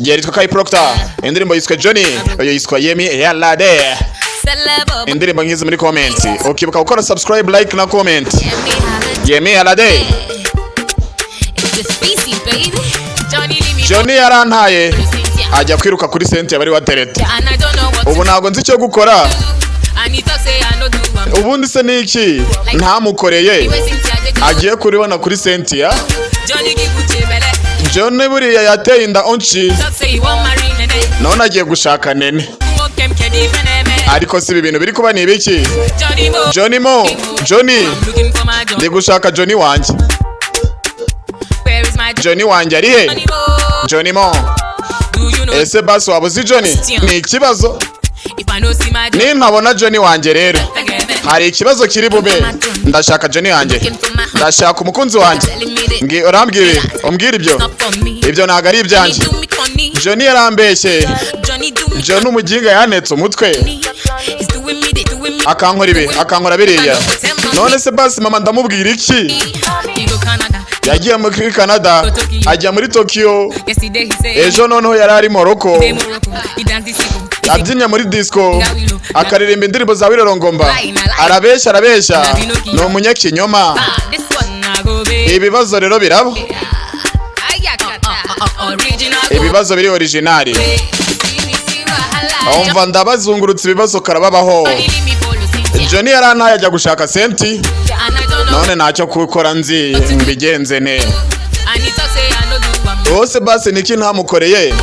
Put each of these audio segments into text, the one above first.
yitwa Kai Proctor, indirimbo yitwa Johnny, oyo yitwa Yemi Alade. Indirimbo nkizi muri comment, ukibuka gukora subscribe, like na comment. Yemi Alade. Johnny yarantaye ajya kwiruka kuri Cynthia bari waterete. Ubu ntago nzi icyo gukora. Ubundi se niki ntamukoreye agiye kuribona kuri Cynthia. Johnny buriya yateye inda onchi none agiye gushaka nene, ariko si ibintu biri kuba ni ibiki? Johnny ndi gushaka Johnny wanje. Johnny wanje ari he? Johnny Mo ese basi wabuze Johnny? Ni ikibazo. Nintabona Johnny wanje rero hari ikibazo kiri bube. Ndashaka Johnny wanje, ndashaka umukunzi wanje. Urambwire umbwire ibyo ntago ari ibyanje. Johnny yarambeshye. Johnny umuginga yanetse umutwe akankora biriya. None se basi mama ndamubwira iki? Yagiye muri Canada ajya muri Tokyo. Ejo noneho yari ari Morocco abyinya muri disco akaririmba indirimbo za Wirorongomba. Arabeshya ni umunyakinyoma. Ibibazo rero birabo, ibibazo biri originali. Umva ndabazungurutse ibibazo karababaho. Johnny yarantaye ajya gushaka Cynthia, none ntacyo gukora nzi mbigenze ne. Bose basi niki ntamukoreye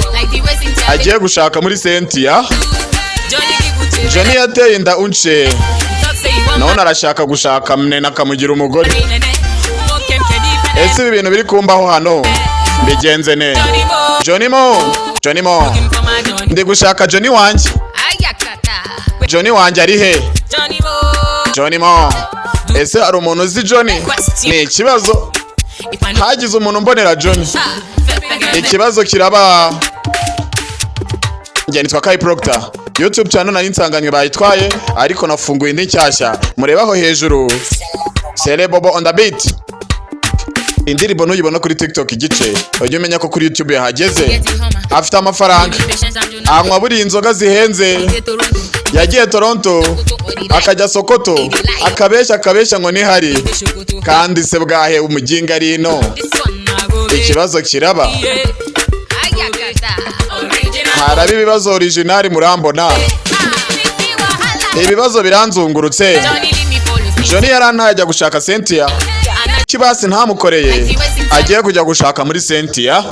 agiye gushaka muri Cynthia. Johnny yateye inda unche none arashaka gushaka mnena akamugira umugore. Ese ibi bintu biri kumbaho hano mbigenze ne. Johnny Mo ndi gushaka Johnny wanje. Johnny wanje ari he? Johnny Mo ese ari umuntu uzi Johnny? Ni ikibazo. Hagize umuntu mbonera Johnny, ikibazo kiraba. Njye nitwa Kai Proctor, YouTube channel nari nsanganywe bayitwaye ariko nafunguye indi nshyashya. Murebaho hejuru Celebobo on the beat. Indirimbo ntuyibona kuri TikTok igice, ujye umenya ko kuri YouTube yahageze. Afite amafaranga, anywa buri inzoga zihenze. Yagiye Toronto akajya Sokoto akabeshya ngo nihari, kandi se bwahe umuginga ari ino. Ikibazo kiraba. Harabi ibibazo originali murambona. Ibibazo biranzungurutse. Johnny yarantaye ajya gushaka Cynthia, kibasi ntamukoreye agiye kujya gushaka muri Cynthia.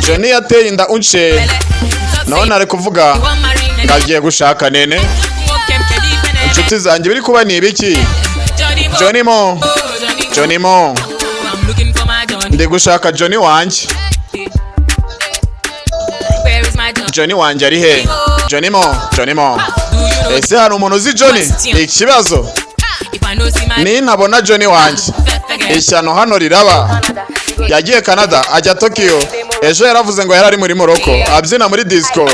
Johnny yateye inda unche none ari kuvuga ngagiye gushaka nene. Inshuti zanjye biri kuba ni ibiki? Johnny Mo ndi gushaka Johnny wanje. Johnny wanje ari he? Johnny Mo ese hari umuntu uzi Johnny? Ikibazo nintabona Johnny wanje ishyano hano riraba. Yagiye Canada ajya Tokyo. Ejo yaravuze ngo yarari muri Morocco abyina muri disco.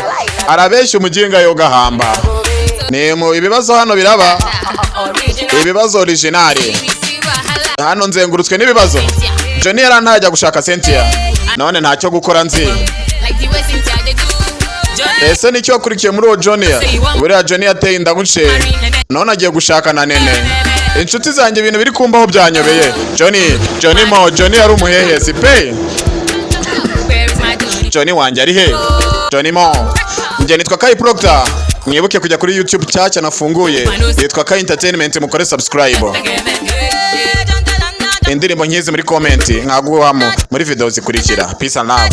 Arabeshya umuginga yo gahamba. Ni mu ibibazo hano biraba. Ibibazo originali. Hano nzengurutswe n'ibibazo. Johnny yarantaye ajya gushaka Cynthia, none ntacyo gukora nzi. Ese nicyo akurikiye muri Johnny? Buriya Johnny yateye inda guce none agiye gushaka na nene. Inshuti zanjye ibintu biri kumbaho byanyobeye. Johnny yari umuhehe sipe. Johnny wanje ari he? Johnny Mo. Njye nitwa Kai Proctor. Mwibuke kujya kuri YouTube cyacu nafunguye, yitwa Kai Entertainment, mukore subscribe. Indirimbo nkizi muri comment nkaguhamo muri video zikurikira. Peace and love.